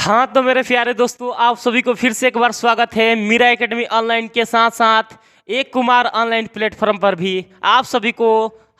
हाँ तो मेरे प्यारे दोस्तों, आप सभी को फिर से एक बार स्वागत है मीरा एकेडमी ऑनलाइन के साथ साथ एक कुमार ऑनलाइन प्लेटफॉर्म पर भी आप सभी को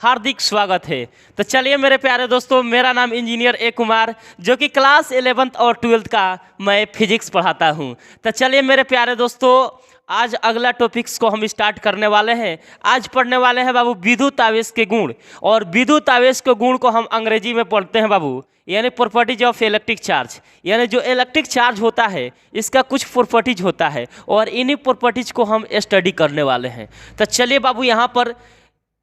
हार्दिक स्वागत है। तो चलिए मेरे प्यारे दोस्तों, मेरा नाम इंजीनियर ए कुमार, जो कि क्लास 11th और 12th का मैं फिजिक्स पढ़ाता हूँ। तो चलिए मेरे प्यारे दोस्तों, आज अगला टॉपिक्स को हम स्टार्ट करने वाले हैं। आज पढ़ने वाले हैं बाबू विद्युत आवेश के गुण, और विद्युत आवेश के गुण को हम अंग्रेजी में पढ़ते हैं बाबू, यानी प्रॉपर्टीज ऑफ इलेक्ट्रिक चार्ज। यानी जो इलेक्ट्रिक चार्ज होता है इसका कुछ प्रॉपर्टीज होता है, और इन्हीं प्रॉपर्टीज को हम स्टडी करने वाले हैं। तो चलिए बाबू, यहाँ पर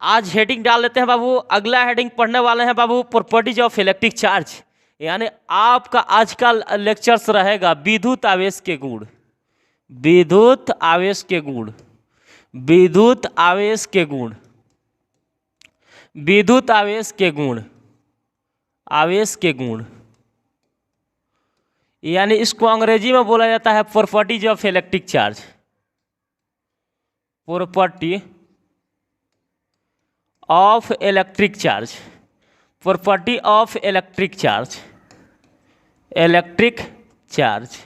आज हेडिंग डाल लेते हैं बाबू। अगला हेडिंग पढ़ने वाले हैं बाबू प्रॉपर्टीज ऑफ इलेक्ट्रिक चार्ज। यानी आपका आज का लेक्चर्स रहेगा विद्युत आवेश के गुण, विद्युत आवेश के गुण, विद्युत आवेश के गुण, विद्युत आवेश के गुण, आवेश के गुण। यानी इसको अंग्रेजी में बोला जाता है properties of electric charge, property of electric charge, property of electric charge, electric charge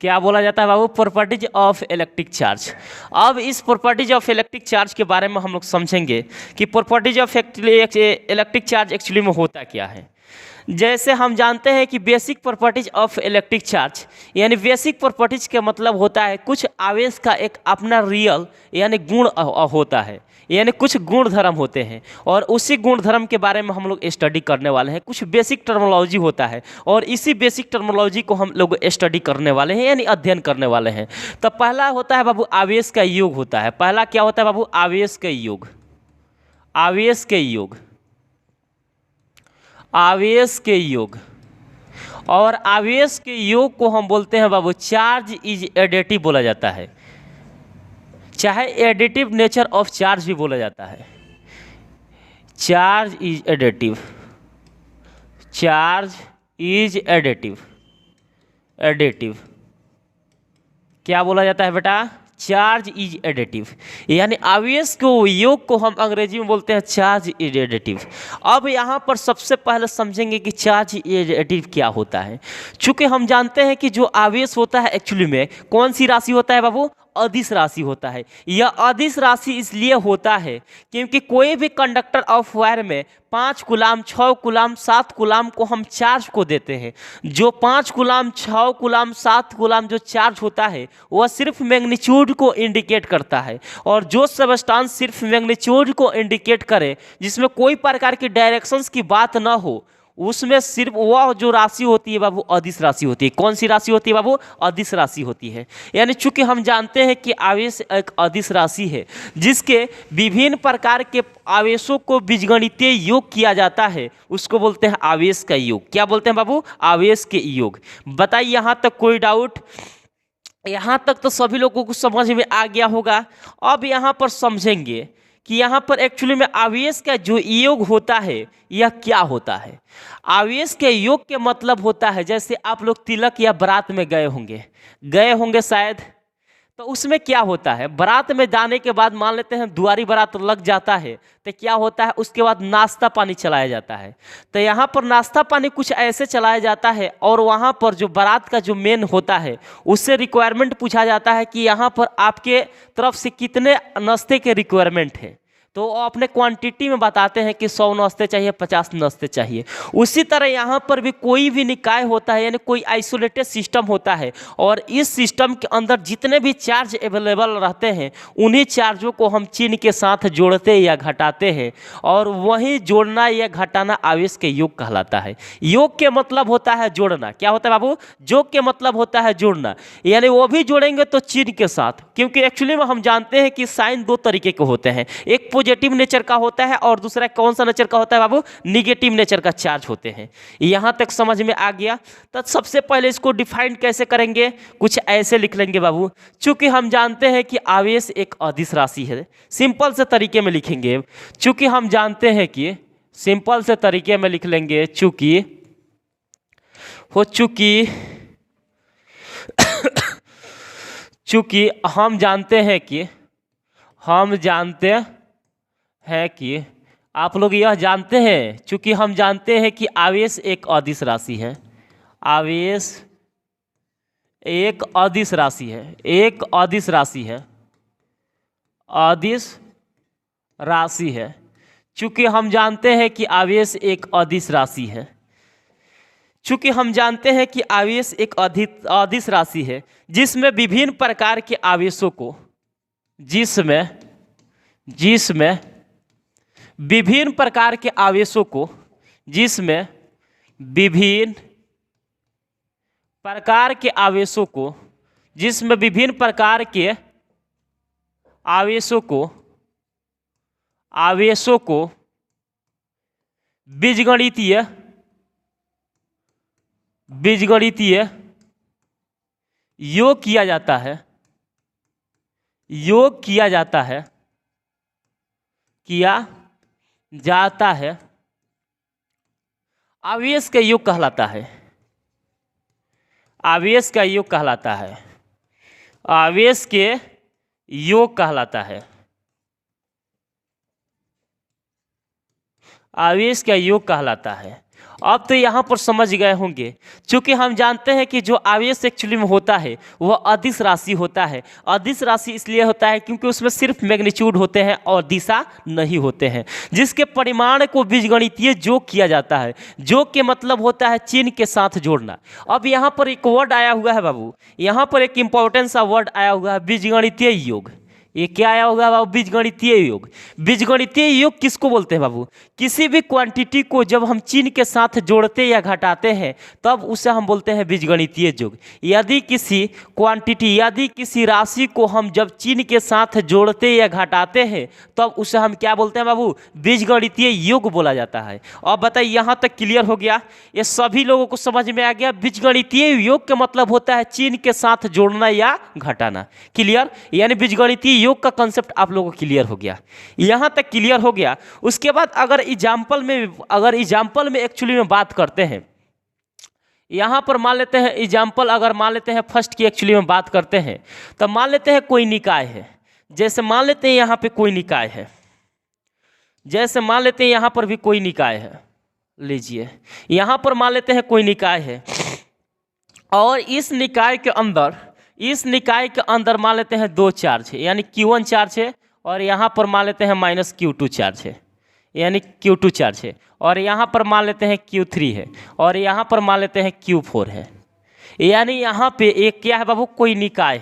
क्या बोला जाता है बाबू? Properties of electric charge. अब इस प्रॉपर्टीज ऑफ इलेक्ट्रिक चार्ज के बारे में हम लोग समझेंगे कि properties of electric charge actually में होता क्या है। जैसे हम जानते हैं कि basic properties of electric charge, यानी बेसिक प्रॉपर्टीज का मतलब होता है कुछ आवेश का एक अपना रियल यानी गुण होता है, यानी कुछ गुण धर्म होते हैं, और उसी गुण धर्म के बारे में हम लोग स्टडी करने वाले हैं। कुछ बेसिक टर्मोलॉजी होता है, और इसी बेसिक टर्मोलॉजी को हम लोग स्टडी करने वाले हैं, यानी अध्ययन करने वाले हैं। तो पहला होता है बाबू आवेश का योग होता है। पहला क्या होता है बाबू? आवेश के योग, आवेश के योग, आवेश के योग। और आवेश के योग को हम बोलते हैं बाबू चार्ज इज एडिटिव बोला जाता है, चाहे एडिटिव नेचर ऑफ चार्ज भी बोला जाता है। Charge is additive, charge is additive, additive क्या बोला जाता है बेटा? Charge is additive. यानी आवेश को योग को हम अंग्रेजी में बोलते हैं चार्ज इज एडिटिव। अब यहाँ पर सबसे पहले समझेंगे कि चार्ज इज एडिटिव क्या होता है। चूंकि हम जानते हैं कि जो आवेश होता है एक्चुअली में कौन सी राशि होता है बाबू? अदिश राशि होता है। यह अदिश राशि इसलिए होता है क्योंकि कोई भी कंडक्टर ऑफ वायर में 5 कूलाम, 6 कूलाम, 7 कूलाम को हम चार्ज को देते हैं। जो 5 कूलाम, 6 कूलाम, 7 कूलाम जो चार्ज होता है वह सिर्फ मैग्नीट्यूड को इंडिकेट करता है, और जो सबस्टांस सिर्फ मैग्नीट्यूड को इंडिकेट करे, जिसमें कोई प्रकार की डायरेक्शंस की बात ना हो, उसमें सिर्फ वह जो राशि होती है बाबू अदिश राशि होती है। कौन सी राशि होती है बाबू? अदिश राशि होती है। यानी चूंकि हम जानते हैं कि आवेश एक अदिश राशि है जिसके विभिन्न प्रकार के आवेशों को बीजगणितीय योग किया जाता है, उसको बोलते हैं आवेश का योग। क्या बोलते हैं बाबू? आवेश के योग। बताइए, यहाँ तक कोई डाउट? यहाँ तक तो सभी लोगों को समझ में आ गया होगा। अब यहाँ पर समझेंगे कि यहाँ पर एक्चुअली में आवेश का जो योग होता है यह क्या होता है। आवेश के योग के मतलब होता है, जैसे आप लोग तिलक या बारात में गए होंगे शायद, तो उसमें क्या होता है, बारात में जाने के बाद मान लेते हैं दुआरी बारात लग जाता है, तो क्या होता है उसके बाद नाश्ता पानी चलाया जाता है। तो यहाँ पर नाश्ता पानी कुछ ऐसे चलाया जाता है, और वहाँ पर जो बारात का जो मेन होता है उससे रिक्वायरमेंट पूछा जाता है कि यहाँ पर आपके तरफ से कितने नाश्ते के रिक्वायरमेंट है। तो वो अपने क्वांटिटी में बताते हैं कि 100 नाश्ते चाहिए, 50 नाश्ते चाहिए। उसी तरह यहाँ पर भी कोई भी निकाय होता है, यानी कोई आइसोलेटेड सिस्टम होता है, और इस सिस्टम के अंदर जितने भी चार्ज अवेलेबल रहते हैं उन्हीं चार्जों को हम चिन्ह के साथ जोड़ते या घटाते हैं, और वही जोड़ना या घटाना आवेश के योग कहलाता है। योग के मतलब होता है जोड़ना। क्या होता है बाबू? योग के मतलब होता है जोड़ना, यानी वो भी जोड़ेंगे तो चिन्ह के साथ, क्योंकि एक्चुअली में हम जानते हैं कि साइन 2 तरीके के होते हैं, एक पॉजिटिव नेचर का होता है और दूसरा कौन सा नेचर का होता है बाबू? निगेटिव नेचर का चार्ज होते हैं। यहां तक समझ में आ गया? तो सबसे पहले इसको डिफाइन कैसे करेंगे? कुछ ऐसे लिख लेंगे बाबू। चूंकि हम जानते हैं कि आवेश एक अदिश राशि है, सिंपल से तरीके में लिखेंगे। चूंकि हम जानते हैं कि सिंपल से तरीके में लिख लेंगे, चूंकि हम जानते हैं कि आप लोग यह जानते हैं, चूंकि हम जानते हैं कि आवेश एक अदिश राशि है, आवेश एक अदिश राशि है, एक अदिश राशि है, अदिश राशि है। चूंकि हम जानते हैं कि आवेश एक अदिश राशि है, चूंकि हम जानते हैं कि आवेश एक अदिश राशि है जिसमें विभिन्न प्रकार के आवेशों को, जिसमें विभिन्न प्रकार के आवेशों को, जिसमें विभिन्न प्रकार के आवेशों को, जिसमें विभिन्न प्रकार के आवेशों को बीजगणितीय योग किया जाता है, आवेश का योग कहलाता है, आवेश का योग कहलाता है, आवेश के योग कहलाता है, आवेश का योग कहलाता है। अब तो यहाँ पर समझ गए होंगे, क्योंकि हम जानते हैं कि जो आवेश एक्चुअली में होता है वह अदिश राशि होता है। अदिश राशि इसलिए होता है क्योंकि उसमें सिर्फ मैग्नीट्यूड होते हैं और दिशा नहीं होते हैं, जिसके परिमाण को बीजगणितीय योग किया जाता है। योग के मतलब होता है चिन्ह के साथ जोड़ना। अब यहाँ पर एक वर्ड आया हुआ है बाबू, यहाँ पर एक इंपॉर्टेंट सा वर्ड आया हुआ है, बीजगणितीय योग। ये क्या आया होगा बाबू? बीजगणितीय योग। बीजगणितीय योग किसको बोलते हैं बाबू? किसी भी क्वांटिटी को जब हम चिन्ह के साथ जोड़ते या घटाते हैं तब उसे हम बोलते हैं बीजगणितीय योग। यदि किसी क्वांटिटी, यदि किसी राशि को हम जब चिन्ह के साथ जोड़ते या घटाते हैं तब उसे हम क्या बोलते हैं बाबू? बीजगणितीय योग बोला जाता है। अब बताइए, यहाँ तक क्लियर हो गया? ये सभी लोगों को समझ में आ गया? बीजगणितीय योग का मतलब होता है चिन्ह के साथ जोड़ना या घटाना। क्लियर? यानी बीजगणितीय योग का कंसेप्ट आप लोगों को क्लियर हो गया, यहां तक क्लियर हो गया। उसके बाद अगर एग्जाम्पल में एक्चुअली में बात करते हैं, यहां पर मान लेते हैं एग्जाम्पल, अगर मान लेते हैं फर्स्ट की एक्चुअली में बात करते हैं तो मान लेते हैं कोई निकाय है। जैसे मान लेते हैं यहां पे कोई निकाय है, जैसे मान लेते हैं यहां पर भी कोई निकाय है। लीजिए यहां पर मान लेते हैं कोई निकाय है और इस निकाय के अंदर मान लेते हैं दो चार्ज है, यानी Q1 चार्ज है और यहाँ पर मान लेते हैं माइनस Q2 चार्ज है, यानी Q2 चार्ज है, और यहाँ पर मान लेते हैं Q3 है और यहाँ पर मान लेते हैं Q4 है। यानी यहाँ पे एक क्या है बाबू? कोई निकाय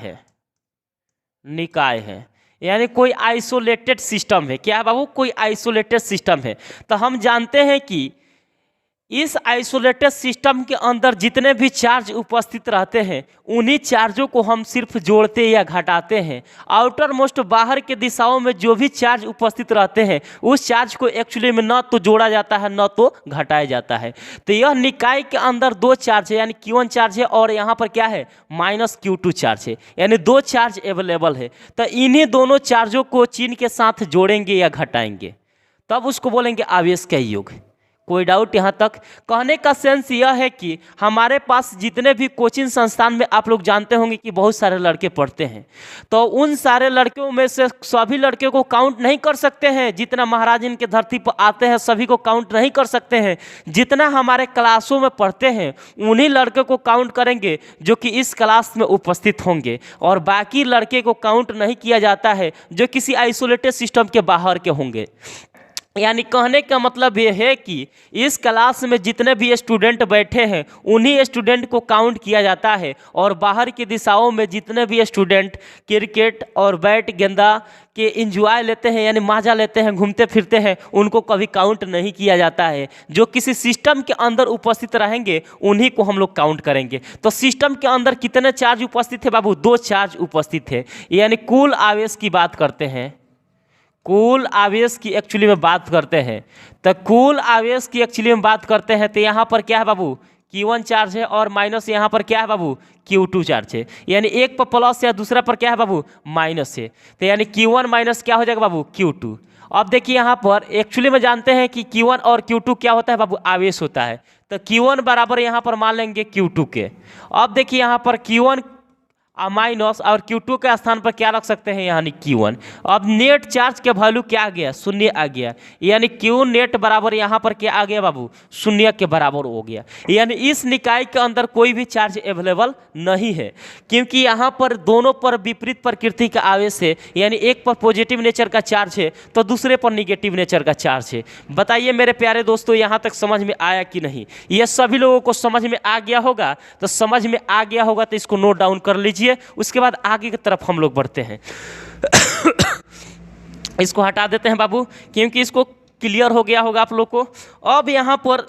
है, यानी कोई आइसोलेटेड सिस्टम है। क्या है बाबू? कोई आइसोलेटेड सिस्टम है। तो हम जानते हैं कि इस आइसोलेटेड सिस्टम के अंदर जितने भी चार्ज उपस्थित रहते हैं उन्हीं चार्जों को हम सिर्फ जोड़ते या घटाते हैं। आउटर मोस्ट बाहर के दिशाओं में जो भी चार्ज उपस्थित रहते हैं उस चार्ज को एक्चुअली में न तो जोड़ा जाता है न तो घटाया जाता है। तो यह निकाय के अंदर दो चार्ज है, यानी Q1 चार्ज है और यहाँ पर क्या है? माइनस Q2 चार्ज है, यानी दो चार्ज अवेलेबल है। तो इन्हीं दोनों चार्जों को चिन्ह के साथ जोड़ेंगे या घटाएंगे तब उसको बोलेंगे आवेश का योग। कोई डाउट यहाँ तक? कहने का सेंस यह है कि हमारे पास जितने भी कोचिंग संस्थान में आप लोग जानते होंगे कि बहुत सारे लड़के पढ़ते हैं, तो उन सारे लड़कों में से सभी लड़के को काउंट नहीं कर सकते हैं। जितना महाराज इनके धरती पर आते हैं सभी को काउंट नहीं कर सकते हैं। जितना हमारे क्लासों में पढ़ते हैं उन्हीं लड़के को काउंट करेंगे जो कि इस क्लास में उपस्थित होंगे, और बाकी लड़के को काउंट नहीं किया जाता है जो किसी आइसोलेटेड सिस्टम के बाहर के होंगे। यानी कहने का मतलब ये है कि इस क्लास में जितने भी स्टूडेंट बैठे हैं उन्हीं स्टूडेंट को काउंट किया जाता है, और बाहर की दिशाओं में जितने भी स्टूडेंट क्रिकेट और बैट गेंदा के एंजॉय लेते हैं, यानी मजा लेते हैं, घूमते फिरते हैं, उनको कभी काउंट नहीं किया जाता है। जो किसी सिस्टम के अंदर उपस्थित रहेंगे उन्हीं को हम लोग काउंट करेंगे। तो सिस्टम के अंदर कितने चार्ज उपस्थित है बाबू? दो चार्ज उपस्थित है। यानी कुल आवेश की बात करते हैं, कुल आवेश की एक्चुअली में बात करते हैं, तो कुल आवेश की एक्चुअली में बात करते हैं तो यहाँ पर क्या है बाबू? Q1 चार्ज है और माइनस यहाँ पर क्या है बाबू? Q2 चार्ज है। यानी एक पर प्लस या दूसरा पर क्या है बाबू? माइनस है। तो यानी Q1 माइनस क्या हो जाएगा बाबू? Q2। अब देखिए यहाँ पर एक्चुअली में जानते हैं कि Q1 और Q2 क्या होता है बाबू? आवेश होता है। तो Q1 बराबर यहाँ पर मान लेंगे Q2 के। अब देखिए यहाँ पर Q1 माइनस और Q2 के स्थान पर क्या रख सकते हैं यानी Q1। अब नेट चार्ज के वैल्यू क्या आ गया, शून्य आ गया, यानी Q नेट बराबर यहाँ पर क्या आ गया बाबू, शून्य के बराबर हो गया। यानी इस निकाय के अंदर कोई भी चार्ज अवेलेबल नहीं है, क्योंकि यहाँ पर दोनों पर विपरीत प्रकृति का आवेश है, यानी एक पर पॉजिटिव नेचर का चार्ज है तो दूसरे पर निगेटिव नेचर का चार्ज है। बताइए मेरे प्यारे दोस्तों, यहाँ तक समझ में आया कि नहीं? ये सभी लोगों को समझ में आ गया होगा, तो समझ में आ गया होगा तो इसको नोट डाउन कर लीजिए। उसके बाद आगे की तरफ हम लोग बढ़ते हैं। इसको हटा देते हैं बाबू, क्योंकि इसको क्लियर हो गया होगा आप लोग को। अब यहाँ पर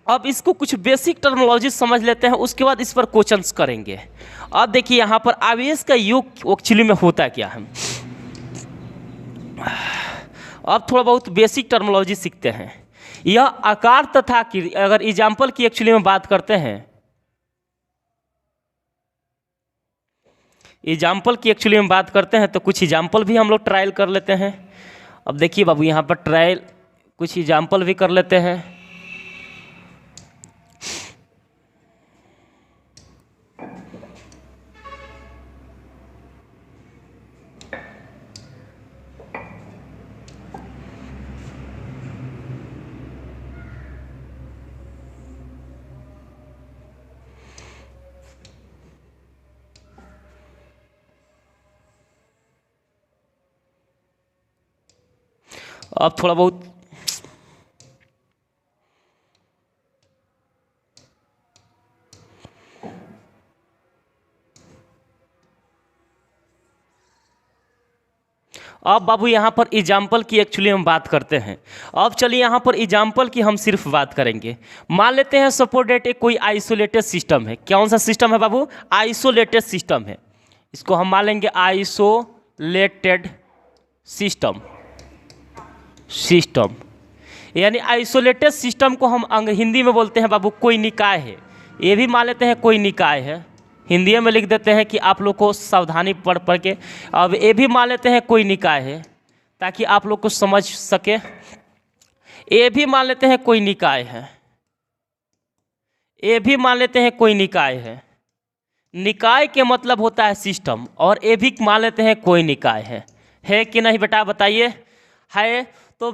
अब इसको कुछ बेसिक टर्मिनोलॉजी समझ लेते हैं, उसके बाद इस पर क्वेश्चंस करेंगे। अब देखिए यहाँ पर आवेश का योग एक्चुअली में होता क्या है। अब थोड़ा बहुत बेसिक टर्मिनोलॉजी सीखते हैं। यह आकार तथा अगर एग्जाम्पल की एक्चुअली में बात करते हैं, एग्जाम्पल की एक्चुअली में बात करते हैं तो कुछ एग्जाम्पल भी हम लोग ट्रायल कर लेते हैं। अब देखिए बाबू यहाँ पर ट्रायल कुछ एग्जाम्पल भी कर लेते हैं। अब थोड़ा बहुत अब बाबू यहाँ पर एग्जाम्पल की एक्चुअली हम बात करते हैं। अब चलिए यहाँ पर एग्जाम्पल की हम सिर्फ बात करेंगे। मान लेते हैं सपोज डेट एक कोई आइसोलेटेड सिस्टम है। कौन सा सिस्टम है बाबू? आइसोलेटेड सिस्टम है। इसको हम मान लेंगे आइसोलेटेड सिस्टम। यानी आइसोलेटेड सिस्टम को हम हिंदी में बोलते हैं बाबू कोई निकाय है। ये भी मान लेते हैं कोई निकाय है, हिंदी में लिख देते हैं कि आप लोग को सावधानी पढ़ के। अब ये भी मान लेते हैं कोई निकाय है ताकि आप लोग को समझ सके। ये भी मान लेते हैं कोई निकाय है, ये भी मान लेते हैं कोई निकाय है। निकाय के मतलब होता है सिस्टम, और ये भी मान लेते हैं कोई निकाय है कि नहीं बेटा बताइए? है। तो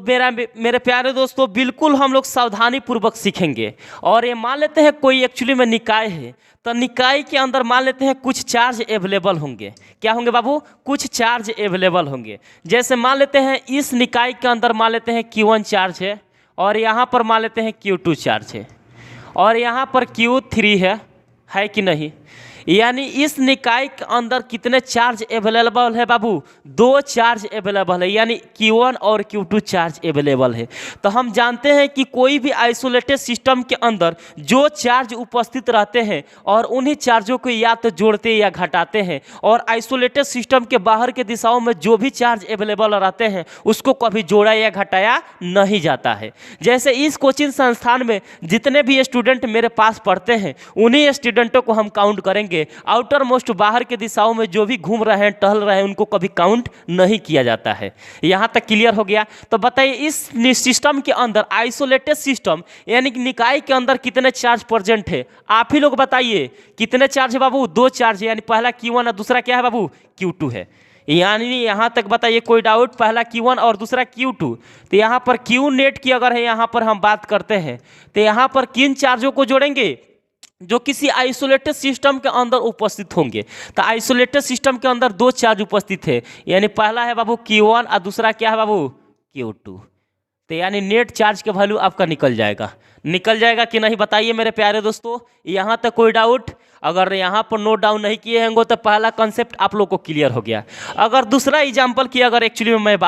मेरे प्यारे दोस्तों बिल्कुल हम लोग सावधानी पूर्वक सीखेंगे। और ये मान लेते हैं कोई एक्चुअली में निकाय है, तो निकाय के अंदर मान लेते हैं कुछ चार्ज अवेलेबल होंगे। क्या होंगे बाबू? कुछ चार्ज अवेलेबल होंगे। जैसे मान लेते हैं इस निकाय के अंदर मान लेते हैं Q1 चार्ज है, और यहाँ पर मान लेते हैं Q2 चार्ज है, और यहाँ पर Q3 है कि नहीं? यानी इस निकाय के अंदर कितने चार्ज अवेलेबल है बाबू? 2 चार्ज अवेलेबल है, यानी Q1 और Q2 चार्ज अवेलेबल है। तो हम जानते हैं कि कोई भी आइसोलेटेड सिस्टम के अंदर जो चार्ज उपस्थित रहते हैं और उन्हीं चार्जों को या तो जोड़ते या घटाते हैं, और आइसोलेटेड सिस्टम के बाहर के दिशाओं में जो भी चार्ज अवेलेबल रहते हैं उसको कभी जोड़ा या घटाया नहीं जाता है। जैसे इस कोचिंग संस्थान में जितने भी स्टूडेंट मेरे पास पढ़ते हैं उन्हीं स्टूडेंटों को हम काउंट करेंगे। आउटर मोस्ट बाहर के दिशाओं में जो भी घूम रहे हैं टहल रहे हैं उनको कभी काउंट नहीं किया जाता है। यहां तक क्लियर हो गया? तो बताइए इस सिस्टम के अंदर आइसोलेटेड सिस्टम यानी कि निकाय के अंदर कितने चार्ज प्रेजेंट है? आप ही लोग बताइए कितने चार्ज है बाबू? 2 चार्ज है, यानी पहला Q1 और दूसरा क्या है बाबू? Q2 है। यानी यहाँ तक बताइए कोई डाउट? पहला Q1 और दूसरा Q2। तो यहाँ पर Q नेट की अगर है यहाँ पर हम बात करते हैं तो यहाँ पर किन चार्जों को जोड़ेंगे? जो किसी आइसोलेटेड सिस्टम के अंदर उपस्थित होंगे। तो आइसोलेटेड सिस्टम के अंदर 2 चार्ज उपस्थित है, यानी पहला है बाबू Q1 और दूसरा क्या है बाबू? Q2। तो यानी नेट चार्ज का वैल्यू आपका निकल जाएगा कि नहीं बताइए मेरे प्यारे दोस्तों? यहाँ तक कोई डाउट? अगर यहाँ पर नोट डाउन नहीं किए होंगे तो पहला कॉन्सेप्ट आप लोग को क्लियर हो गया। अगर दूसरा एग्जाम्पल की अगर एक्चुअली में मैं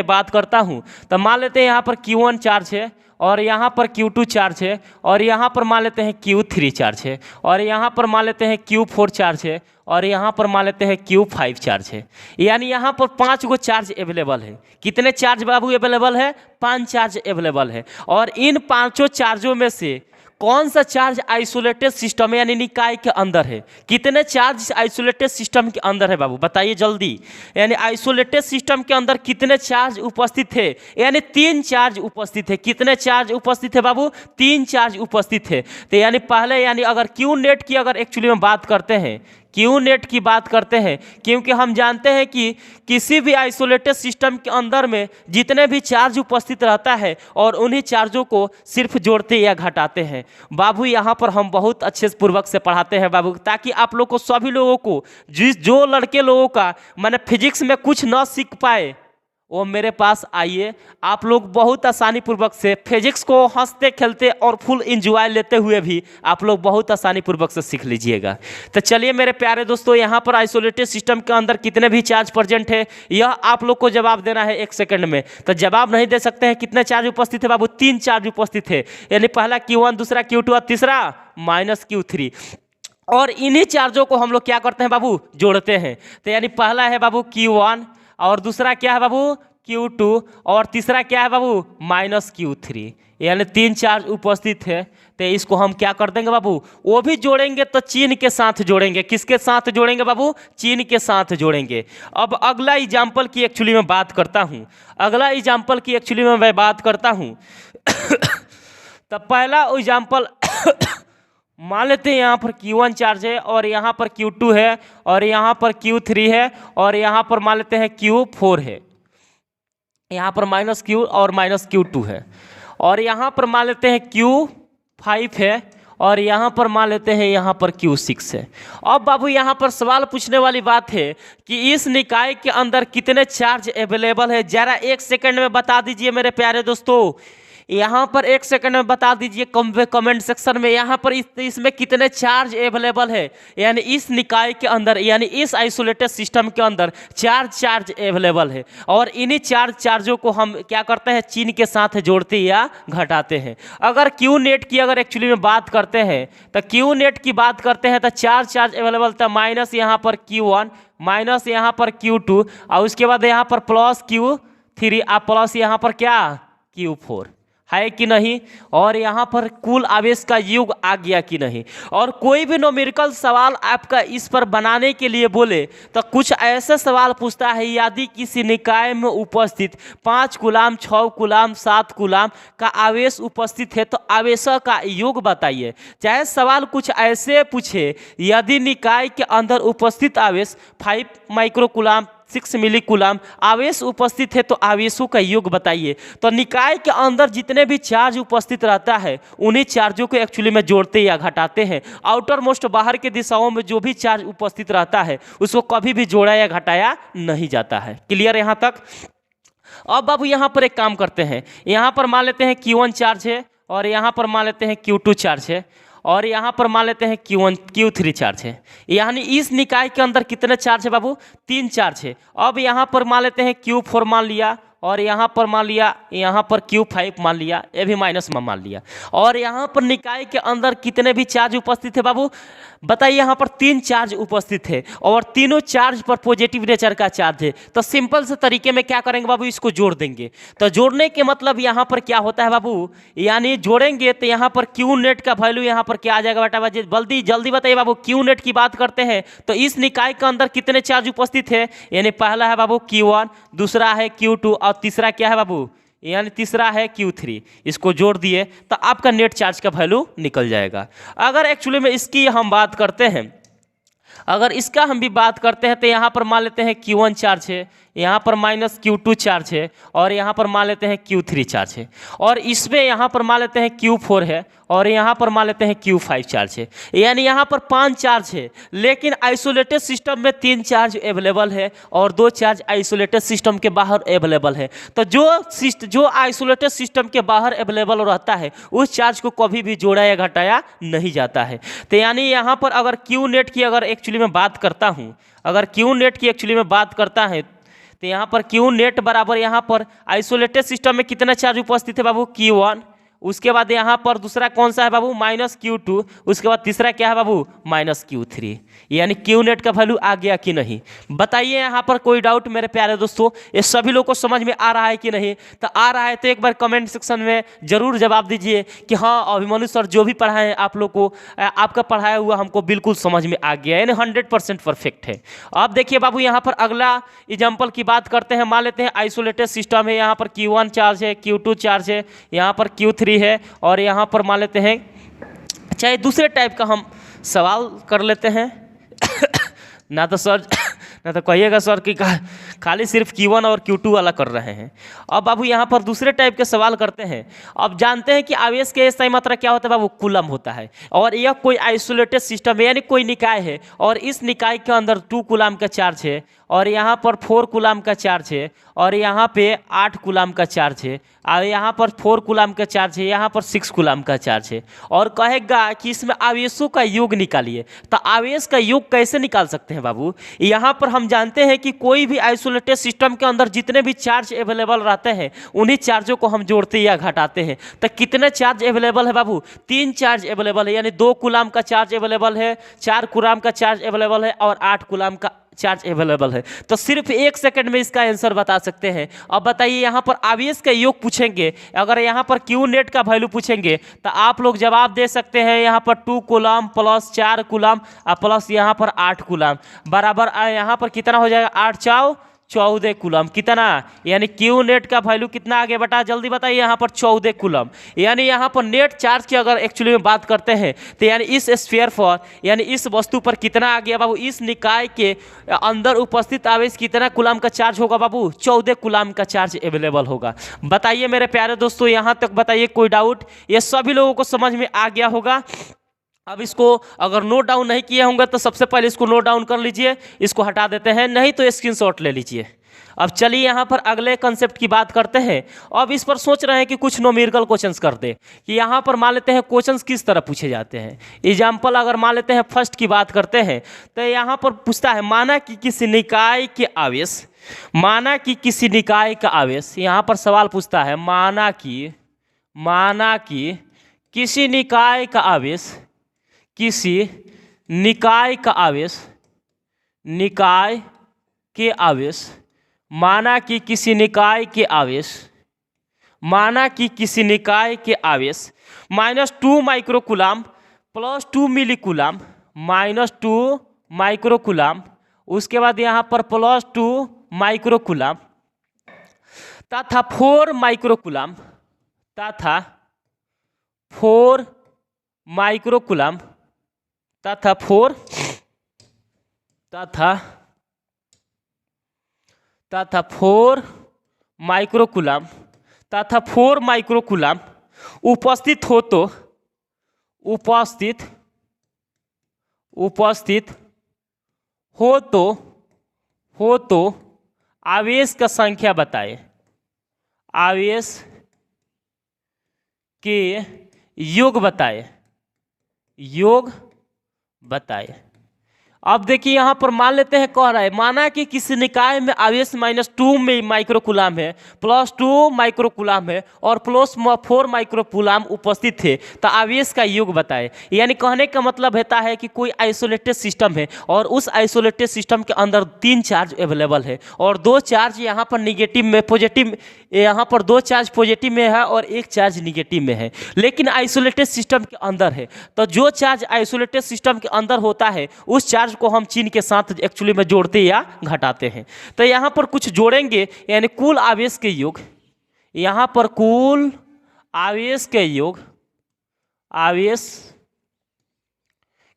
बात करता हूँ, तो मान लेते हैं यहाँ पर Q1 चार्ज है, और यहाँ पर Q2 चार्ज है, और यहाँ पर मान लेते हैं Q3 चार्ज है, और यहाँ पर मान लेते हैं Q4 चार्ज है, और यहाँ पर मान लेते हैं Q5 चार्ज है। यानी यहाँ पर 5 गो चार्ज अवेलेबल है। कितने चार्ज बाबू अवेलेबल है? 5 चार्ज अवेलेबल है। और इन 5 चार्जों में से कौन सा चार्ज आइसोलेटेड सिस्टम है यानी निकाय के अंदर है, कितने चार्ज आइसोलेटेड सिस्टम के अंदर है बाबू बताइए जल्दी। यानी आइसोलेटेड सिस्टम के अंदर कितने चार्ज उपस्थित है, यानी 3 चार्ज उपस्थित है। कितने चार्ज उपस्थित है बाबू, 3 चार्ज उपस्थित है। तो यानी पहले यानी अगर क्यू नेट की अगर एक्चुअली में बात करते हैं, क्यू नेट की बात करते हैं, क्योंकि हम जानते हैं कि किसी भी आइसोलेटेड सिस्टम के अंदर में जितने भी चार्ज उपस्थित रहता है और उन्हीं चार्जों को सिर्फ जोड़ते या घटाते हैं। बाबू यहाँ पर हम बहुत अच्छे पूर्वक से पढ़ाते हैं बाबू, ताकि आप लोग को सभी लोगों को जो लड़के लोगों का मैंने फिजिक्स में कुछ न सीख पाए वो मेरे पास आइए। आप लोग बहुत आसानी पूर्वक से फिजिक्स को हंसते खेलते और फुल इंजॉय लेते हुए भी आप लोग बहुत आसानी पूर्वक से सीख लीजिएगा। तो चलिए मेरे प्यारे दोस्तों, यहाँ पर आइसोलेटेड सिस्टम के अंदर कितने भी चार्ज प्रेजेंट है यह आप लोग को जवाब देना है 1 सेकंड में। तो जवाब नहीं दे सकते हैं, कितने चार्ज उपस्थित है बाबू, 3 चार्ज उपस्थित है। यानी पहला Q1, दूसरा Q2 और तीसरा -Q3। और इन्हीं चार्जों को हम लोग क्या करते हैं बाबू, जोड़ते हैं। तो यानी पहला है बाबू Q1 और दूसरा क्या है बाबू Q2 और तीसरा क्या है बाबू -Q3। यानी 3 चार्ज उपस्थित है। तो इसको हम क्या कर देंगे बाबू, वो भी जोड़ेंगे तो चीन के साथ जोड़ेंगे। किसके साथ जोड़ेंगे बाबू, चीन के साथ जोड़ेंगे। अब अगला एग्जाम्पल की एक्चुअली में बात करता हूँ, अगला एग्जाम्पल की एक्चुअली में मैं बात करता हूँ। तो पहला एग्जाम्पल मान लेते हैं यहाँ पर Q1 चार्ज है और यहाँ पर Q2 है और यहाँ पर Q3 है और यहाँ पर मान लेते हैं Q4 है, यहाँ पर -Q और -Q2 है और यहाँ पर मान लेते हैं Q5 है और यहाँ पर मान लेते हैं यहाँ पर Q6 है। अब बाबू यहाँ पर सवाल पूछने वाली बात है कि इस निकाय के अंदर कितने चार्ज अवेलेबल है, जरा 1 सेकंड में बता दीजिए मेरे प्यारे दोस्तों। यहाँ पर 1 सेकंड में बता दीजिए कमेंट सेक्शन में, यहाँ पर इसमें कितने चार्ज अवेलेबल है। यानी इस निकाय के अंदर यानी इस आइसोलेटेड सिस्टम के अंदर 4 चार्ज अवेलेबल है और इन्हीं चार्जों को हम क्या करते हैं, चीन के साथ जोड़ते या घटाते हैं। अगर क्यू नेट की अगर एक्चुअली में बात करते हैं तो क्यू नेट की बात करते हैं तो 4 चार्ज अवेलेबल था, माइनस यहाँ पर Q1 माइनस यहाँ पर Q2 और उसके बाद यहाँ पर प्लस Q3 और प्लस यहाँ पर क्या Q4 है कि नहीं। और यहाँ पर कुल आवेश का योग आ गया कि नहीं। और कोई भी न्यूमेरिकल सवाल आपका इस पर बनाने के लिए बोले तो कुछ ऐसे सवाल पूछता है, यदि किसी निकाय में उपस्थित 5 कूलाम 6 कूलाम 7 कूलाम का आवेश उपस्थित है तो आवेश का योग बताइए। चाहे सवाल कुछ ऐसे पूछे, यदि निकाय के अंदर उपस्थित आवेश 5 माइक्रो कूलाम 6 मिली कूलाम आवेश उपस्थित है तो आवेशों का योग बताइए। तो निकाय के अंदर जितने भी चार्ज उपस्थित रहता है उन्हीं चार्जों को एक्चुअली में जोड़ते या घटाते हैं। आउटर मोस्ट बाहर के दिशाओं में जो भी चार्ज उपस्थित रहता है उसको कभी भी जोड़ा या घटाया नहीं जाता है। क्लियर यहाँ तक। अब बाबू यहाँ पर एक काम करते हैं, यहाँ पर मान लेते हैं Q1 चार्ज है और यहाँ पर मान लेते हैं Q2 चार्ज है और यहाँ पर मान लेते हैं Q3 चार्ज है। यानी इस निकाय के अंदर कितने चार्ज है बाबू, 3 चार्ज है। अब यहाँ पर मान लेते हैं Q4 मान लिया और यहाँ पर मान लिया, यहाँ पर Q5 मान लिया, ये भी माइनस में मान लिया। और यहाँ पर निकाय के अंदर कितने भी चार्ज उपस्थित है बाबू बताइए। यहाँ पर 3 चार्ज उपस्थित है और तीनों चार्ज पर पॉजिटिव नेचर का चार्ज है। तो सिंपल से तरीके में क्या करेंगे बाबू, इसको जोड़ देंगे। तो जोड़ने के मतलब यहाँ पर क्या होता है बाबू, यानी जोड़ेंगे तो यहाँ पर क्यू नेट का वैल्यू यहाँ पर क्या आ जाएगा बेटा, जल्दी जल्दी बताइए बाबू। क्यू नेट की बात करते हैं तो इस निकाय के अंदर कितने चार्ज उपस्थित है, यानी पहला है बाबू Q1, दूसरा है Q2 और तीसरा क्या है बाबू, यानी तीसरा है Q3। इसको जोड़ दिए तो आपका नेट चार्ज का वैल्यू निकल जाएगा। अगर एक्चुअली में इसकी हम बात करते हैं, अगर इसका हम भी बात करते हैं तो यहाँ पर मान लेते हैं Q1 चार्ज है, यहाँ पर -Q2 चार्ज है और यहाँ पर मान लेते हैं Q3 चार्ज है और इसमें यहाँ पर मान लेते हैं Q4 है और यहाँ पर मान लेते हैं Q5 चार्ज है। यानी यहाँ पर 5 चार्ज है, लेकिन आइसोलेटेड सिस्टम में 3 चार्ज अवेलेबल है और 2 चार्ज आइसोलेटेड सिस्टम के बाहर अवेलेबल है। तो जो आइसोलेटेड सिस्टम के बाहर अवेलेबल रहता है उस चार्ज को कभी भी जोड़ा या घटाया नहीं जाता है। तो यानी यहाँ पर अगर क्यू नेट की अगर एक्चुअली में बात करता हूँ, अगर क्यू नेट की एक्चुअली में बात करता है तो यहाँ पर क्यू नेट बराबर यहाँ पर आइसोलेटेड सिस्टम में कितना चार्ज उपस्थित है बाबू, Q1 उसके बाद यहाँ पर दूसरा कौन सा है बाबू -Q2, उसके बाद तीसरा क्या है बाबू -Q3। यानी Q नेट का वैल्यू आ गया कि नहीं, बताइए यहाँ पर कोई डाउट मेरे प्यारे दोस्तों, ये सभी लोग को समझ में आ रहा है कि नहीं? तो आ रहा है तो एक बार कमेंट सेक्शन में जरूर जवाब दीजिए कि हाँ अभिमन्यु सर जो भी पढ़ाए हैं आप लोग को, आपका पढ़ाया हुआ हमको बिल्कुल समझ में आ गया, यानी 100% परफेक्ट है। अब देखिए बाबू यहाँ पर अगला एग्जाम्पल की बात करते हैं। मान लेते हैं आइसोलेटेड सिस्टम है, यहाँ पर Q1 चार्ज है, Q2 चार्ज है, यहाँ पर Q3 है, और यहाँ पर मान लेते हैं चाहे दूसरे टाइप का हम सवाल कर लेते हैं ना तो सर ना तो कहिएगा सर कि खाली सिर्फ Q1 और Q2 वाला कर रहे हैं। अब बाबू यहाँ पर दूसरे टाइप के सवाल करते हैं। अब जानते हैं कि आवेश के स्थायी मात्रा क्या होता है बाबू, कूलम होता है, और यह कोई आइसोलेटेड सिस्टम है, यानी कोई निकाय है, और इस निकाय के अंदर 2 कूलम का चार्ज है, और यहाँ पर 4 कूलम का चार्ज है, और यहाँ पे 8 कूलम का चार्ज है, और यहाँ पर 4 कूलम का चार्ज है, यहाँ पर 6 कूलम का चार्ज है, और कहेगा कि इसमें आवेशों का योग निकालिए। तो आवेश का योग कैसे निकाल सकते हैं बाबू? यहाँ पर हम जानते हैं कि कोई भी आइसोलेटेड सिस्टम के अंदर जितने भी चार्ज अवेलेबल रहते हैं उन्हीं चार्जों को हम जोड़ते या घटाते हैं। तो कितने चार्ज अवेलेबल है बाबू? 3 चार्ज अवेलेबल है, यानी 2 कूलम का चार्ज अवेलेबल है, 4 कूलम का चार्ज अवेलेबल है, और 8 कूलम का चार्ज अवेलेबल है। तो सिर्फ 1 सेकंड में इसका आंसर बता सकते हैं। अब बताइए यहाँ पर आवेश का योग पूछेंगे, अगर यहाँ पर Q नेट का वैल्यू पूछेंगे तो आप लोग जवाब दे सकते हैं यहाँ पर 2 कूलम प्लस 4 कूलम प्लस यहाँ पर 8 कूलम बराबर यहाँ पर कितना हो जाएगा, 8 चौ 14 कूलम, कितना, यानी Q नेट का वैल्यू कितना आ गया बेटा, जल्दी बताइए। यहाँ पर 14 कूलम, यानी यहाँ पर नेट चार्ज की अगर एक्चुअली में बात करते हैं तो यानी इस स्फीयर पर, यानी इस वस्तु पर कितना आ गया बाबू, इस निकाय के अंदर उपस्थित आवेश कितना कूलम का चार्ज होगा बाबू, 14 कूलम का चार्ज अवेलेबल होगा। बताइए मेरे प्यारे दोस्तों, यहाँ तक बताइए कोई डाउट? ये सभी लोगों को समझ में आ गया होगा। अब इसको अगर नोट डाउन नहीं किए होंगे तो सबसे पहले इसको नोट डाउन कर लीजिए, इसको हटा देते हैं, नहीं तो स्क्रीनशॉट ले लीजिए। अब चलिए यहाँ पर अगले कंसेप्ट की बात करते हैं। अब इस पर सोच रहे हैं कि कुछ न्यूमेरिकल क्वेश्चंस कर दे, कि यहाँ पर मान लेते हैं क्वेश्चंस किस तरह पूछे जाते हैं। एग्जाम्पल अगर मान लेते हैं फर्स्ट की बात करते हैं तो यहाँ पर पूछता है माना कि किसी निकाय के आवेश, माना कि किसी निकाय का आवेश, यहाँ पर सवाल पूछता है माना कि किसी निकाय का आवेश, किसी निकाय का आवेश, निकाय के आवेश, माना कि किसी निकाय के आवेश, माना कि किसी निकाय के आवेश -2 माइक्रोकूलम प्लस 2 मिलीकूलम, -2 माइक्रोकूलम, उसके बाद यहाँ पर +2 माइक्रोकूलम तथा 4 माइक्रोकूलम, तथा 4 माइक्रोकूलम, तथा 4 माइक्रोकूलम, तथा 4 माइक्रोकूलम उपस्थित हो तो आवेश का संख्या बताए, आवेश के योग बताए। अब देखिए यहाँ पर मान लेते हैं, कह रहा है माना कि किसी निकाय में आवेश -2 में माइक्रोकूलम है, +2 माइक्रोकूलम है, और +4 माइक्रोकूलम उपस्थित है, तो आवेश का योग बताए। यानी कहने का मतलब होता है कि कोई आइसोलेटेड सिस्टम है और उस आइसोलेटेड सिस्टम के अंदर 3 चार्ज अवेलेबल है, और 2 चार्ज यहाँ पर निगेटिव में, पॉजिटिव, यहाँ पर 2 चार्ज पॉजिटिव में है और 1 चार्ज निगेटिव में है, लेकिन आइसोलेटेड सिस्टम के अंदर है। तो जो चार्ज आइसोलेटेड सिस्टम के अंदर होता है उस चार्ज को हम चिन्ह के साथ एक्चुअली में जोड़ते या घटाते हैं। तो यहाँ पर कुछ जोड़ेंगे, यानी कुल आवेश के योग, यहाँ पर कुल आवेश के योग, आवेश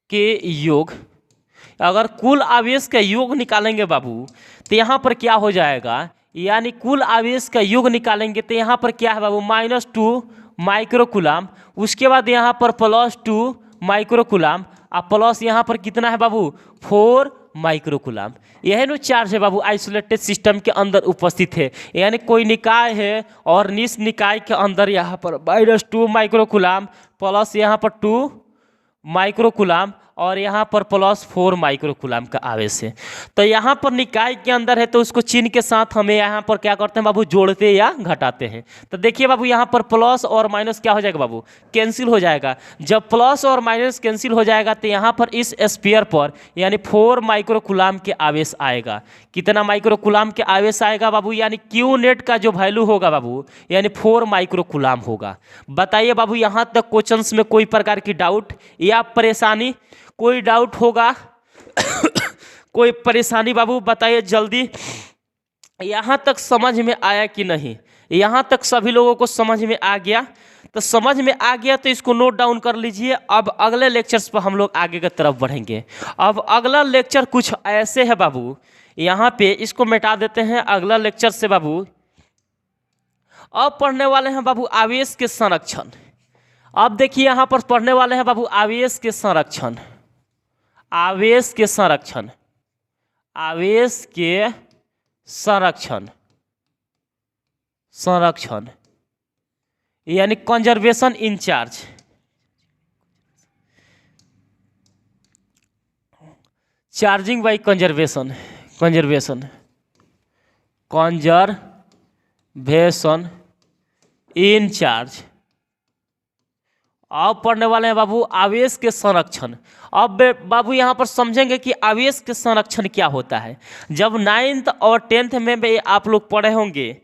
के योग, अगर कुल आवेश का योग निकालेंगे बाबू तो यहाँ पर क्या हो जाएगा, यानी कुल आवेश का योग निकालेंगे तो यहाँ पर क्या है बाबू, -2 माइक्रोकूलम, उसके बाद यहाँ पर +2 माइक्रोकूलम, अब प्लस यहाँ पर कितना है बाबू, 4 माइक्रोकूलम। यह नो चार्ज है बाबू आइसोलेटेड सिस्टम के अंदर उपस्थित है, यानी कोई निकाय है और निस निकाय के अंदर यहाँ पर -2 माइक्रोकूलम प्लस यहाँ पर 2 माइक्रोकूलम, और यहाँ पर +4 माइक्रोकूलाम का आवेश है। तो यहाँ पर निकाय के अंदर है तो उसको चिन्ह के साथ हमें यहाँ पर क्या करते हैं बाबू, जोड़ते या घटाते हैं। तो देखिए बाबू यहाँ पर प्लस और माइनस क्या हो जाएगा बाबू, कैंसिल हो जाएगा। जब प्लस और माइनस कैंसिल हो जाएगा तो यहाँ पर इस स्फीयर पर यानी 4 माइक्रोकूलाम के आवेश आएगा। कितना माइक्रोकूलाम के आवेश आएगा बाबू, यानी क्यू नेट का जो वैल्यू होगा बाबू यानी 4 माइक्रोकूलाम होगा। बताइए बाबू यहाँ तक क्वेश्चंस में कोई प्रकार की डाउट या परेशानी, कोई डाउट होगा कोई परेशानी बाबू बताइए जल्दी। यहाँ तक समझ में आया कि नहीं, यहाँ तक सभी लोगों को समझ में आ गया? तो समझ में आ गया तो इसको नोट डाउन कर लीजिए। अब अगले लेक्चर्स पर हम लोग आगे की तरफ बढ़ेंगे। अब अगला लेक्चर कुछ ऐसे है बाबू, यहाँ पे इसको मिटा देते हैं। अगला लेक्चर से बाबू अब पढ़ने वाले हैं बाबू आवेश के संरक्षण। अब देखिए यहाँ पर पढ़ने वाले हैं बाबू आवेश के संरक्षण, आवेश के संरक्षण, आवेश के संरक्षण, संरक्षण यानी conservation in charge. Charging by conservation, conservation, conservation in charge. अब पढ़ने वाले हैं बाबू आवेश के संरक्षण। अब बाबू यहाँ पर समझेंगे कि आवेश के संरक्षण क्या होता है। जब 9th और 10th में आप लोग पढ़े होंगे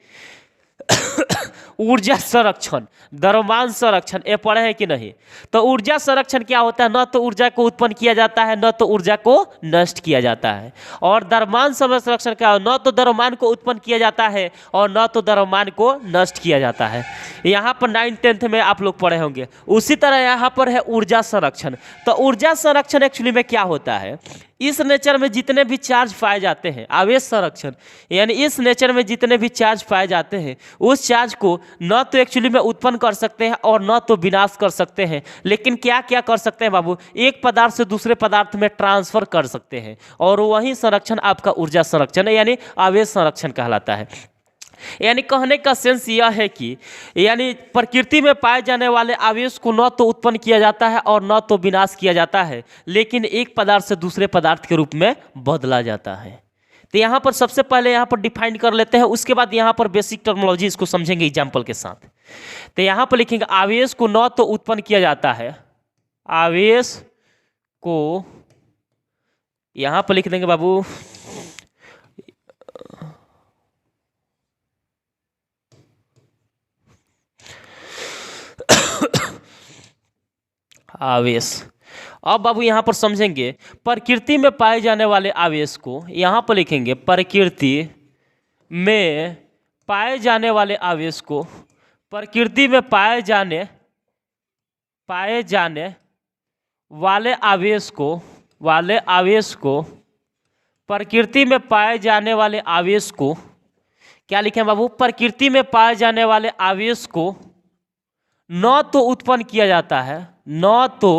ऊर्जा संरक्षण, द्रव्यमान संरक्षण, ये पढ़े हैं कि नहीं? तो ऊर्जा संरक्षण क्या होता है, न तो ऊर्जा को उत्पन्न किया जाता है न तो ऊर्जा को नष्ट किया जाता है। और द्रव्यमान संरक्षण क्या है, न तो द्रव्यमान को उत्पन्न किया जाता है और न तो द्रव्यमान को नष्ट किया जाता है। यहाँ पर 9th 10th में आप लोग पढ़े होंगे। उसी तरह यहाँ पर है ऊर्जा संरक्षण। तो ऊर्जा संरक्षण एक्चुअली में क्या होता है, इस नेचर में जितने भी चार्ज पाए जाते हैं, आवेश संरक्षण यानी इस नेचर में जितने भी चार्ज पाए जाते हैं उस चार्ज को न तो एक्चुअली में उत्पन्न कर सकते हैं और न तो विनाश कर सकते हैं, लेकिन क्या क्या कर सकते हैं बाबू, एक पदार्थ से दूसरे पदार्थ में ट्रांसफर कर सकते हैं। और वही संरक्षण आपका ऊर्जा संरक्षण है यानी आवेश संरक्षण कहलाता है। यानी कहने का सेंस यह है कि यानी प्रकृति में पाए जाने वाले आवेश को न तो उत्पन्न किया जाता है और न तो विनाश किया जाता है, लेकिन एक पदार्थ से दूसरे पदार्थ के रूप में बदला जाता है। तो यहाँ पर सबसे पहले यहाँ पर डिफाइन कर लेते हैं, उसके बाद यहाँ पर बेसिक टर्मिनोलॉजी इसको समझेंगे एग्जाम्पल के साथ। तो यहाँ पर लिखेंगे आवेश को न तो उत्पन्न किया जाता है, आवेश को यहाँ पर लिख देंगे बाबू आवेश। अब बाबू यहाँ पर समझेंगे प्रकृति में पाए जाने वाले आवेश को, यहाँ पर लिखेंगे प्रकृति में पाए जाने वाले आवेश को, प्रकृति में पाए जाने वाले आवेश को, प्रकृति में पाए जाने वाले आवेश को क्या लिखें बाबू, प्रकृति में पाए जाने वाले आवेश को न तो उत्पन्न किया जाता है, न तो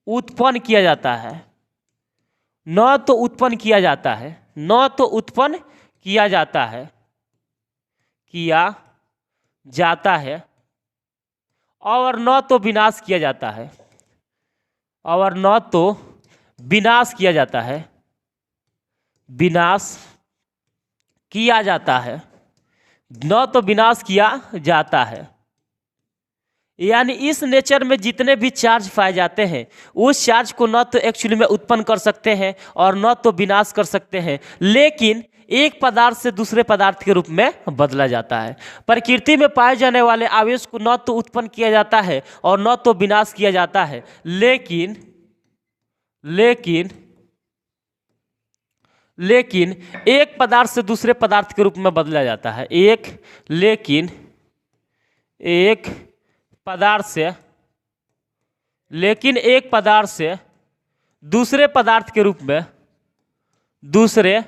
उत्पन्न किया जाता है, न तो उत्पन्न किया जाता है, न तो उत्पन्न किया जाता है, किया जाता है और न तो विनाश किया जाता है, और न तो विनाश किया जाता है, विनाश किया जाता है, न तो विनाश किया जाता है। यानी इस नेचर में जितने भी चार्ज पाए जाते हैं उस चार्ज को न तो एक्चुअली में उत्पन्न कर सकते हैं और न तो विनाश कर सकते हैं, लेकिन एक पदार्थ से दूसरे पदार्थ के रूप में बदला जाता है। प्रकृति में पाए जाने वाले आवेश को न तो उत्पन्न किया जाता है और न तो विनाश किया जाता है, लेकिन एक पदार्थ से दूसरे पदार्थ के रूप में बदला जाता है। लेकिन एक पदार्थ से दूसरे पदार्थ के रूप में, दूसरे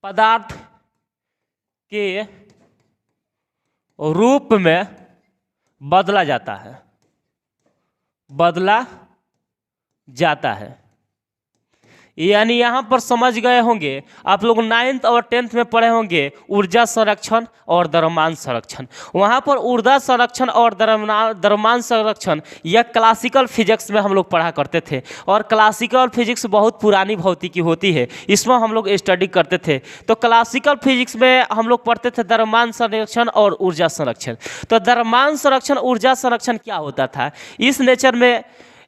पदार्थ के रूप में बदला जाता है, बदला जाता है। यानी यहाँ पर समझ गए होंगे आप लोग 9th और 10th में पढ़े होंगे ऊर्जा संरक्षण और द्रव्यमान संरक्षण। वहाँ पर ऊर्जा संरक्षण और द्रव्यमान संरक्षण यह क्लासिकल फिजिक्स में हम लोग पढ़ा करते थे। और क्लासिकल फिजिक्स बहुत पुरानी भौतिकी होती है, इसमें हम लोग स्टडी करते थे। तो क्लासिकल फिजिक्स में हम लोग पढ़ते थे द्रव्यमान संरक्षण और ऊर्जा संरक्षण। तो द्रव्यमान संरक्षण ऊर्जा संरक्षण क्या होता था, इस नेचर में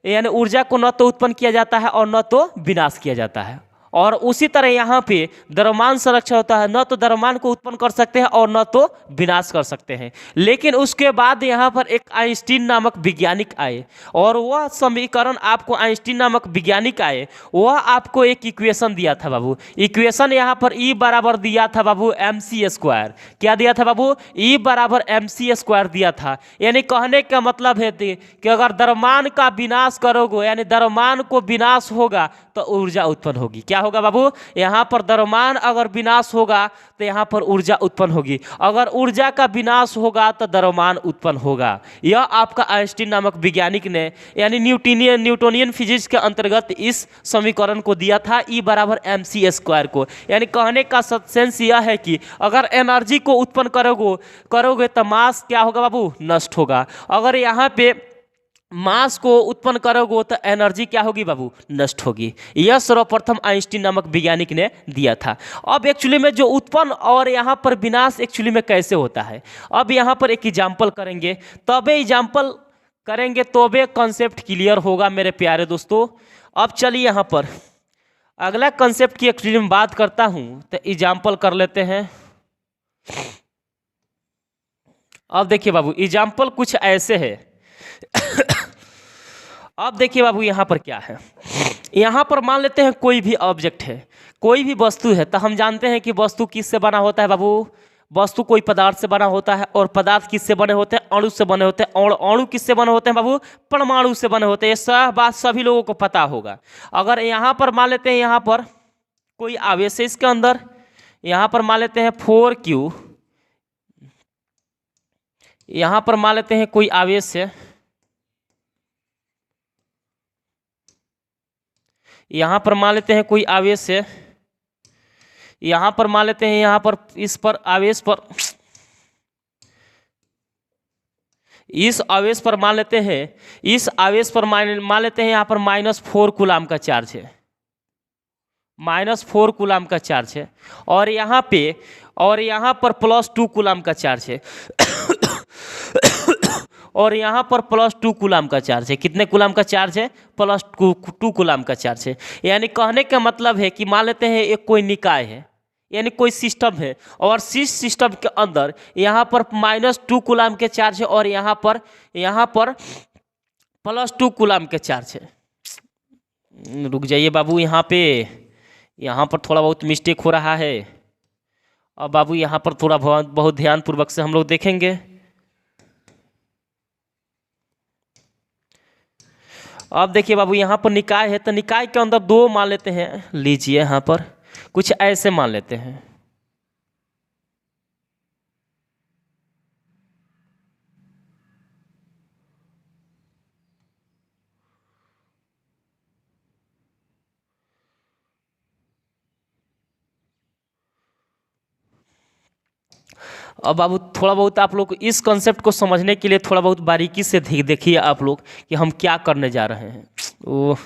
यानी ऊर्जा को न तो उत्पन्न किया जाता है और न तो विनाश किया जाता है। और उसी तरह यहाँ पे द्रव्यमान संरक्षण होता है, न तो द्रव्यमान को उत्पन्न कर सकते हैं और न तो विनाश कर सकते हैं। लेकिन उसके बाद यहाँ पर एक आइंस्टीन नामक वैज्ञानिक आए और वह समीकरण आपको आइंस्टीन नामक वैज्ञानिक आए, वह आपको एक इक्वेशन दिया था बाबू। इक्वेशन यहाँ पर E बराबर दिया था बाबू mc²। क्या दिया था बाबू? E बराबर mc² दिया था। यानी कहने का मतलब है कि अगर द्रव्यमान का विनाश करोगे यानी द्रव्यमान को विनाश होगा तो ऊर्जा उत्पन्न होगी। क्या होगा बाबू? यहाँ पर द्रव्यमान अगर विनाश होगा तो यहाँ पर ऊर्जा उत्पन्न होगी, अगर ऊर्जा का विनाश होगा तो द्रव्यमान उत्पन्न होगा। यह आपका आइंस्टीन नामक वैज्ञानिक ने यानी न्यूटोनियन फिजिक्स के अंतर्गत इस समीकरण को दिया था E बराबर mc² को। यानी कहने का सेंस यह है कि अगर एनर्जी को उत्पन्न करोगे तो मास क्या होगा बाबू? नष्ट होगा। अगर यहाँ पे मास को उत्पन्न करोगे तो एनर्जी क्या होगी बाबू? नष्ट होगी। यह सर्वप्रथम आइंस्टीन नामक वैज्ञानिक ने दिया था। अब एक्चुअली में जो उत्पन्न और यहाँ पर विनाश एक्चुअली में कैसे होता है, अब यहाँ पर एक एग्जाम्पल करेंगे, तबे कॉन्सेप्ट क्लियर होगा मेरे प्यारे दोस्तों। अब चलिए यहाँ पर अगला कॉन्सेप्ट की एक्चुअली में बात करता हूँ, तो एग्जाम्पल कर लेते हैं। अब देखिए बाबू एग्जाम्पल कुछ ऐसे है। अब देखिए बाबू यहाँ पर क्या है, यहाँ पर मान लेते हैं कोई भी ऑब्जेक्ट है, कोई भी वस्तु है। तो हम जानते हैं कि वस्तु किससे बना होता है बाबू? वस्तु कोई पदार्थ से बना होता है। और पदार्थ किससे बने होते हैं? अणु से बने होते हैं। और अणु किससे बने होते हैं बाबू? परमाणु से बने होते हैं। ये सब बात सभी लोगों को पता होगा। अगर यहाँ पर मान लेते हैं यहाँ पर कोई आवेश है इसके अंदर, यहाँ पर मान लेते हैं 4Q, यहाँ पर मान लेते हैं कोई आवेश है, यहाँ पर मान लेते हैं कोई आवेश है, यहाँ पर मान लेते हैं यहाँ पर इस पर आवेश पर इस आवेश पर मान लेते हैं मान लेते हैं यहाँ पर -4 कूलाम का चार्ज है, -4 कूलाम का चार्ज है। और यहाँ पर +2 कूलाम का चार्ज है और यहाँ पर +2 कूलाम का चार्ज है। कितने कूलाम का चार्ज है? +2 कूलाम का चार्ज है। यानी कहने का मतलब है कि मान लेते हैं एक कोई निकाय है यानी कोई सिस्टम है और सिस्टम के अंदर यहाँ पर -2 कूलाम के चार्ज है और यहाँ पर +2 कूलाम के चार्ज है। रुक जाइए बाबू, यहाँ पर थोड़ा बहुत मिस्टेक हो रहा है। अब बाबू यहाँ पर थोड़ा बहुत ध्यानपूर्वक से हम लोग देखेंगे। अब देखिए बाबू यहाँ पर निकाय है, तो निकाय के अंदर 2 मान लेते हैं, लीजिए यहाँ पर कुछ ऐसे मान लेते हैं। अब बाबू थोड़ा बहुत आप लोग इस कॉन्सेप्ट को समझने के लिए थोड़ा बहुत बारीकी से देखिए आप लोग कि हम क्या करने जा रहे हैं। ओह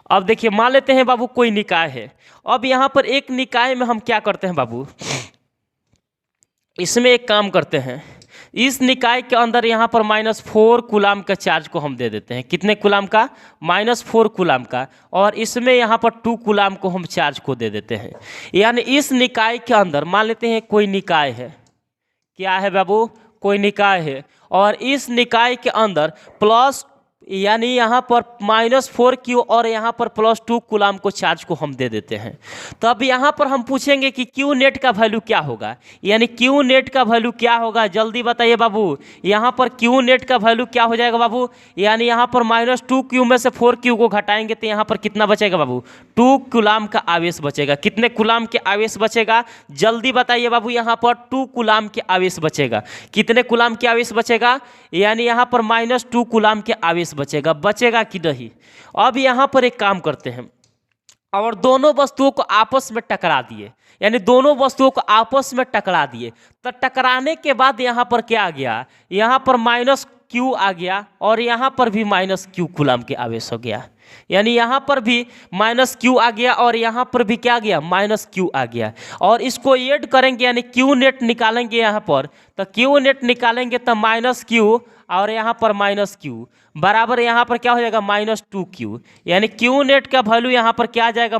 अब देखिए मान लेते हैं बाबू कोई निकाय है। अब यहाँ पर एक निकाय में हम क्या करते हैं बाबू, इसमें एक काम करते हैं, इस निकाय के अंदर यहाँ पर -4 कूलाम का चार्ज को हम दे देते हैं। कितने कूलाम का? -4 कूलाम का। और इसमें यहाँ पर 2 कूलाम को हम चार्ज को दे देते हैं। यानी इस निकाय के अंदर मान लेते हैं कोई निकाय है। क्या है बाबू? कोई निकाय है और इस निकाय के अंदर यानी यहाँ पर -4Q और यहाँ पर +2 कूलाम को चार्ज को हम दे देते हैं। तो अब यहाँ पर हम पूछेंगे कि Q नेट का वैल्यू क्या होगा, यानी Q नेट का वैल्यू क्या होगा, जल्दी बताइए बाबू। यहाँ पर Q नेट का वैल्यू क्या हो जाएगा बाबू, यानी यहाँ पर -2Q में से 4Q को घटाएंगे तो यहाँ पर कितना बचेगा बाबू, 2 कूलाम का आवेश बचेगा। कितने कूलाम के आवेश बचेगा, जल्दी बताइए बाबू। यहाँ पर 2 कूलाम के आवेश बचेगा। कितने कूलाम के आवेश बचेगा, यानी यहाँ पर -2 कूलाम के आवेश बचेगा कि नहीं। अब यहाँ पर एक काम करते हैं और दोनों वस्तुओं को आपस में टकरा दिए, यानी दोनों वस्तुओं को आपस में टकरा दिए। तो टकराने के बाद यहाँ पर क्या आ गया, यहाँ पर -Q आ गया और यहाँ पर भी -Q कूलाम के आवेश हो गया। यानी यहाँ पर भी -Q आ गया और यहाँ पर भी क्या आ गया, -Q आ गया। और इसको ऐड करेंगे यानी Q नेट निकालेंगे यहाँ पर, तो Q नेट निकालेंगे तो -Q और यहाँ पर -Q बराबर यहाँ पर क्या हो जाएगा, -2Q। यानी Q नेट का वैल्यू यहाँ पर क्या आ जाएगा,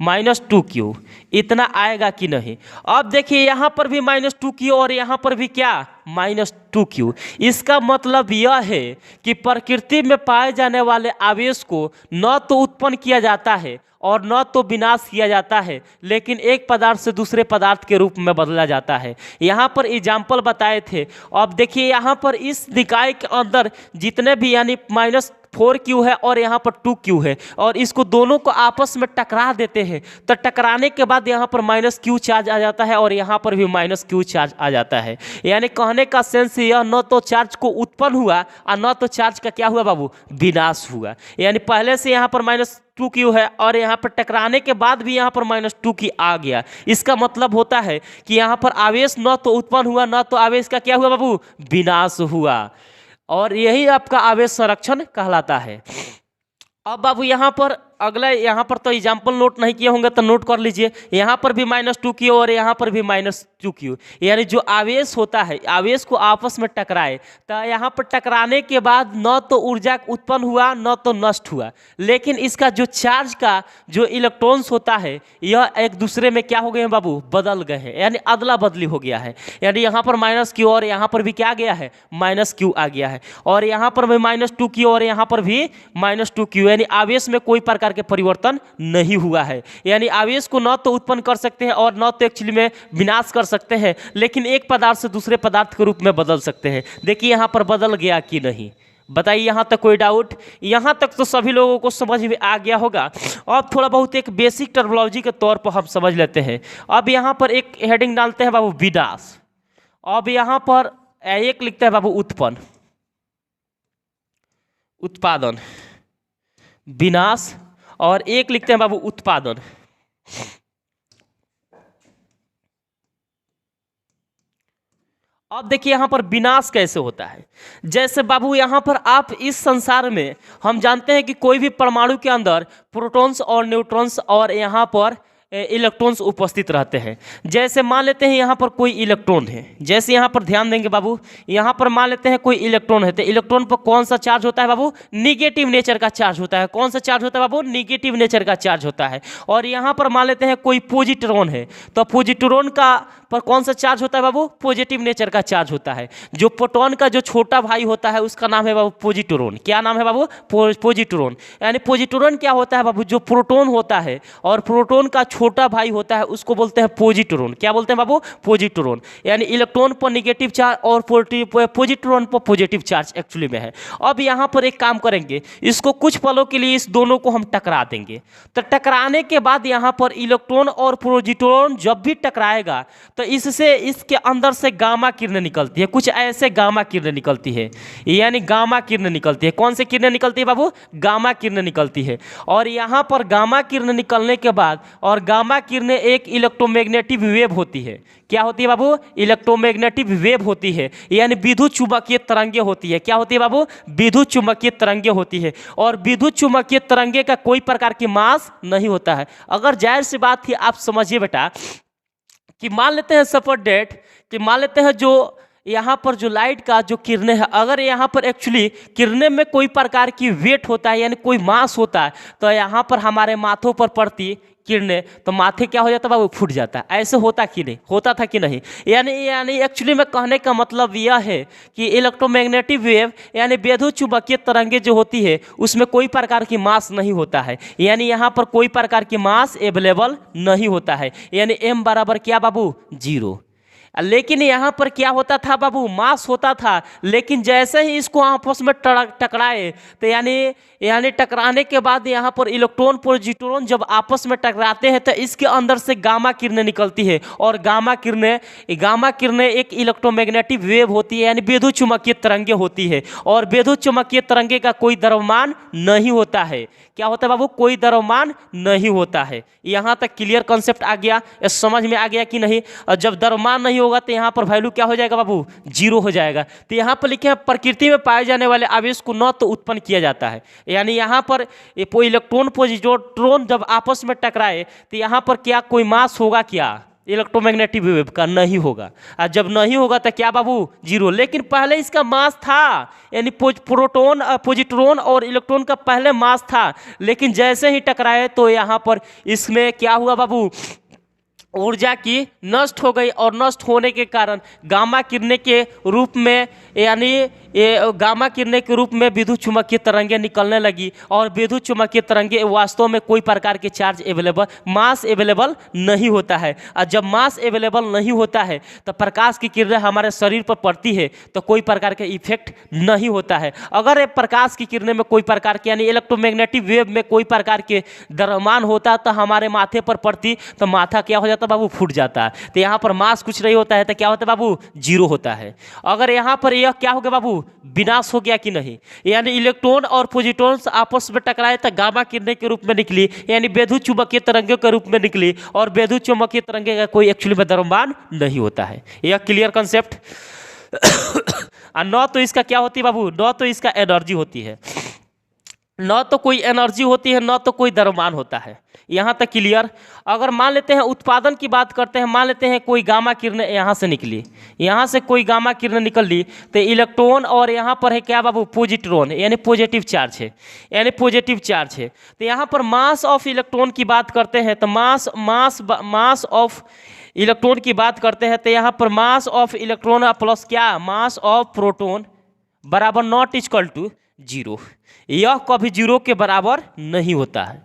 -2Q इतना आएगा कि नहीं। अब देखिए यहाँ पर भी -2Q और यहाँ पर भी क्या, -2Q। इसका मतलब यह है कि प्रकृति में पाए जाने वाले आवेश को न तो उत्पन्न किया जाता है और न तो विनाश किया जाता है, लेकिन एक पदार्थ से दूसरे पदार्थ के रूप में बदला जाता है। यहाँ पर एग्जाम्पल बताए थे। अब देखिए यहाँ पर इस निकाय के अंदर जितने भी यानी -4Q है और यहाँ पर 2Q है और इसको दोनों को आपस में टकरा देते हैं, तो टकराने के बाद यहाँ पर -Q चार्ज आ जाता है और यहाँ पर भी -Q चार्ज आ जाता है। यानी कहने का सेंस यह न तो चार्ज को उत्पन्न हुआ और न तो चार्ज का क्या हुआ बाबू, विनाश हुआ। यानी पहले से यहाँ पर -2Q है और यहाँ पर टकराने के बाद भी यहाँ पर -2Q आ गया। इसका मतलब होता है कि यहाँ पर आवेश न तो उत्पन्न हुआ न तो आवेश का क्या हुआ बाबू, विनाश हुआ। और यही आपका आवेश संरक्षण कहलाता है। अब बाबू यहाँ पर अगला, यहाँ पर तो एग्जाम्पल नोट नहीं किए होंगे तो नोट कर लीजिए। यहाँ पर भी -2Q और यहाँ पर भी -2Q, यानी जो आवेश होता है, आवेश को आपस में टकराए तो यहाँ पर टकराने के बाद न तो ऊर्जा उत्पन्न हुआ न तो नष्ट हुआ, लेकिन इसका जो चार्ज का जो इलेक्ट्रॉन्स होता है यह एक दूसरे में क्या हो गए हैं बाबू, बदल गए हैं, यानी अदला बदली हो गया है। यानी यहाँ पर -Q और यहाँ पर भी क्या गया है, -Q आ गया है और यहाँ पर भी -2Q और यहाँ पर भी -2Q, यानी आवेश में कोई प्रकार के परिवर्तन नहीं हुआ है। यानी आवेश को न तो उत्पन्न कर सकते हैं और न तो एक्चुअली में विनाश कर सकते हैं, लेकिन एक पदार्थ से दूसरे पदार्थ के रूप में बदल सकते हैं। देखिए यहाँ पर बदल गया कि नहीं, बताइए। यहाँ तक कोई डाउट, यहाँ तक तो सभी लोगों को समझ में आ गया होगा। अब थोड़ा बहुत एक बेसिक टर्मिनोलॉजी के तौर पर हम समझ लेते हैं। अब यहाँ पर एक हेडिंग डालते हैं बाबू, विनाश। अब यहाँ पर एक लिखते हैं बाबू, उत्पन्न, उत्पादन, विनाश, और एक लिखते हैं बाबू, उत्पादन। अब देखिए यहाँ पर विनाश कैसे होता है। जैसे बाबू यहाँ पर आप इस संसार में हम जानते हैं कि कोई भी परमाणु के अंदर प्रोटॉन्स और न्यूट्रॉन्स और यहाँ पर इलेक्ट्रॉन्स उपस्थित रहते हैं। जैसे मान लेते हैं यहाँ पर कोई इलेक्ट्रॉन है, जैसे यहाँ पर ध्यान देंगे बाबू, यहाँ पर मान लेते हैं कोई इलेक्ट्रॉन है, तो इलेक्ट्रॉन पर कौन सा चार्ज होता है बाबू, निगेटिव नेचर का चार्ज होता है। कौन सा चार्ज होता है बाबू, निगेटिव नेचर का चार्ज होता है। और यहाँ पर मान लेते हैं कोई पॉजिट्रॉन है, तो पॉजिट्रॉन का पर कौन सा चार्ज होता है बाबू, पॉजिटिव नेचर का चार्ज होता है। जो प्रोटॉन का जो छोटा भाई होता है उसका नाम है बाबू पॉजिट्रॉन। क्या नाम है बाबू, पॉजिट्रॉन। यानी पॉजिट्रॉन क्या होता है बाबू, जो प्रोटॉन होता है और प्रोटॉन का छोटा भाई होता है उसको बोलते हैं पॉजिट्रॉन। क्या बोलते हैं बाबू, पॉजिट्रॉन। यानी इलेक्ट्रॉन पर निगेटिव चार्ज और पॉजिट्रॉन पर पॉजिटिव चार्ज एक्चुअली में है। अब यहाँ पर एक काम करेंगे, इसको कुछ पलों के लिए इस दोनों को हम टकरा देंगे। तो टकराने के बाद यहाँ पर इलेक्ट्रॉन और पॉजिट्रॉन जब भी टकराएगा तो इससे इसके अंदर से गामा किरण निकलती है। कुछ ऐसे गामा किरण निकलती है, यानी गामा किरण निकलती है। कौन से किरण निकलती है बाबू, गामा किरण निकलती है। और यहाँ पर गामा किरण निकलने के बाद, और गामा किरणें एक इलेक्ट्रोमैग्नेटिक वेव होती है। क्या होती है बाबू, इलेक्ट्रोमैग्नेटिक वेव होती है, यानी विद्युत चुंबकीय तरंगे होती है। क्या होती है बाबू, विद्युत चुंबकीय तरंगे होती है। और विद्युत चुंबकीय तरंगे का कोई प्रकार की मास नहीं होता है। अगर जाहिर सी बात थी, आप समझिए बेटा कि मान लेते हैं सपोज डेट कि मान लेते हैं जो यहाँ पर जो लाइट का जो किरणें है, अगर यहाँ पर एक्चुअली किरणें में कोई प्रकार की वेट होता है यानी कोई मास होता है, तो यहाँ पर हमारे माथों पर पड़ती किरणें तो माथे क्या हो जाता है बाबू, फूट जाता है। ऐसे होता कि नहीं, होता था कि नहीं? यानी एक्चुअली में कहने का मतलब यह है कि इलेक्ट्रोमैग्नेटिक वेव यानी विद्युत चुंबकीय तरंगे जो होती है उसमें कोई प्रकार की मास नहीं होता है, यानी यहाँ पर कोई प्रकार की मास अवेलेबल नहीं होता है, यानी m बराबर क्या बाबू, 0। लेकिन यहाँ पर क्या होता था बाबू, मास होता था, लेकिन जैसे ही इसको आपस में टकराए तो यानी टकराने के बाद यहाँ पर इलेक्ट्रॉन पॉजिट्रॉन जब आपस में टकराते हैं तो इसके अंदर से गामा किरणें निकलती है, और गामा किरणें एक इलेक्ट्रोमैग्नेटिक वेव होती है यानी विद्युत चुम्बकीय तरंगे होती है, और विद्युत चुम्बकीय तरंगे का कोई द्रव्यमान नहीं होता है। क्या होता है बाबू, कोई द्रव्यमान नहीं होता है। यहाँ तक क्लियर कॉन्सेप्ट आ गया, समझ में आ गया कि नहीं? और जब द्रव्यमान नहीं होगा तो यहाँ पर वैल्यू क्या हो जाएगा बाबू, 0 हो जाएगा। तो यहाँ पर लिखे हैं प्रकृति में पाए जाने वाले आवेश को न तो उत्पन्न किया जाता है, यानी यहाँ पर इलेक्ट्रॉन पॉजिट्रॉन जब आपस में टकराए तो यहाँ पर क्या कोई मास होगा, क्या इलेक्ट्रोमैग्नेटिक वेव का नहीं होगा, और जब नहीं होगा तो क्या बाबू, 0। लेकिन पहले इसका मास था, यानी प्रोटॉन पॉजिट्रॉन और इलेक्ट्रॉन का पहले मास था, लेकिन जैसे ही टकराए तो यहाँ पर इसमें क्या हुआ बाबू, ऊर्जा की नष्ट हो गई, और नष्ट होने के कारण गामा किरणें के रूप में यानी गामा किरणें के रूप में विद्युत चुम्बकीय तरंगे निकलने लगी, और विद्युत चुम्बकीय तरंगे वास्तव में कोई प्रकार के चार्ज मास अवेलेबल नहीं होता है, और जब मास अवेलेबल नहीं होता है तो प्रकाश की किरणें हमारे शरीर पर पड़ती है तो कोई प्रकार का इफेक्ट नहीं होता है। अगर प्रकाश की किरणें में कोई प्रकार के यानी इलेक्ट्रोमैग्नेटिक वेव में कोई प्रकार के द्रव्यमान होता तो हमारे माथे पर पड़ती तो माथा क्या हो जाता बाबू, फूट जाता है। तो यहाँ पर मास कुछ नहीं होता है तो क्या होता है बाबू, 0 होता है। अगर यहाँ पर यह क्या हो गया बाबू, विनाश हो गया कि नहीं, यानी इलेक्ट्रॉन और प्रोटॉन आपस में टकराए तो गामा किरणें के रूप में निकली, यानी विद्युत चुम्बकीय तरंगों के रूप में निकली, और विद्युत चुम्बकीय तरंगे का कोई एक्चुअली में द्रव्यमान नहीं होता है। यह क्लियर कॉन्सेप्ट। न तो इसका क्या होती है बाबू, न तो इसका एनर्जी होती है, न तो कोई एनर्जी होती है, न तो कोई द्रव्यमान होता है। यहाँ तक क्लियर। अगर मान लेते हैं उत्पादन की बात करते हैं, मान लेते हैं कोई गामा किरणें यहाँ से निकली, यहाँ से कोई गामा किरणें निकल ली तो इलेक्ट्रॉन और यहाँ पर है क्या बाबू, पॉजिट्रॉन यानी पॉजिटिव चार्ज है, तो यहाँ पर मास ऑफ इलेक्ट्रॉन की बात करते हैं तो मास ऑफ इलेक्ट्रॉन की बात करते हैं तो यहाँ पर मास ऑफ इलेक्ट्रॉन प्लस क्या, मास ऑफ प्रोटॉन बराबर नॉट इक्वल टू 0। यह कभी 0 के बराबर नहीं होता है।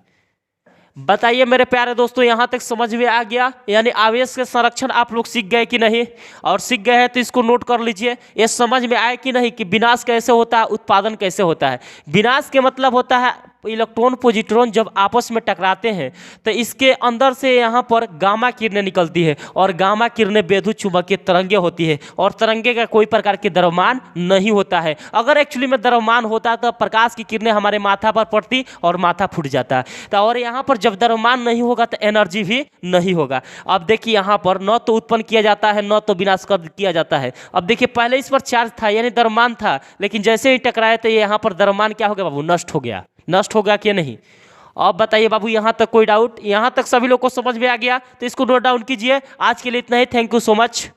बताइए मेरे प्यारे दोस्तों, यहाँ तक समझ में आ गया? यानी आवेश के संरक्षण आप लोग सीख गए कि नहीं? और सीख गए हैं तो इसको नोट कर लीजिए। ये समझ में आए कि नहीं कि विनाश कैसे होता है, उत्पादन कैसे होता है? विनाश के मतलब होता है इलेक्ट्रॉन पॉजिट्रॉन जब आपस में टकराते हैं तो इसके अंदर से यहाँ पर गामा किरणें निकलती है, और गामा किरणें विद्युत चुम्बकीय तरंगे होती है, और तरंगे का कोई प्रकार के द्रव्यमान नहीं होता है। अगर एक्चुअली में द्रव्यमान होता तो प्रकाश की किरणें हमारे माथा पर पड़ती और माथा फूट जाता। तो और यहाँ पर जब द्रव्यमान नहीं होगा तो एनर्जी भी नहीं होगा। अब देखिए यहाँ पर न तो उत्पन्न किया जाता है न तो विनाश किया जाता है। अब देखिए पहले इस पर चार्ज था यानी द्रव्यमान था, लेकिन जैसे ही टकराया तो यहाँ पर द्रव्यमान क्या हो गया बाबू, नष्ट हो गया कि नहीं? अब बताइए बाबू, यहाँ तक कोई डाउट? यहाँ तक सभी लोग को समझ में आ गया तो इसको नोट डाउन कीजिए। आज के लिए इतना ही। Thank you so much.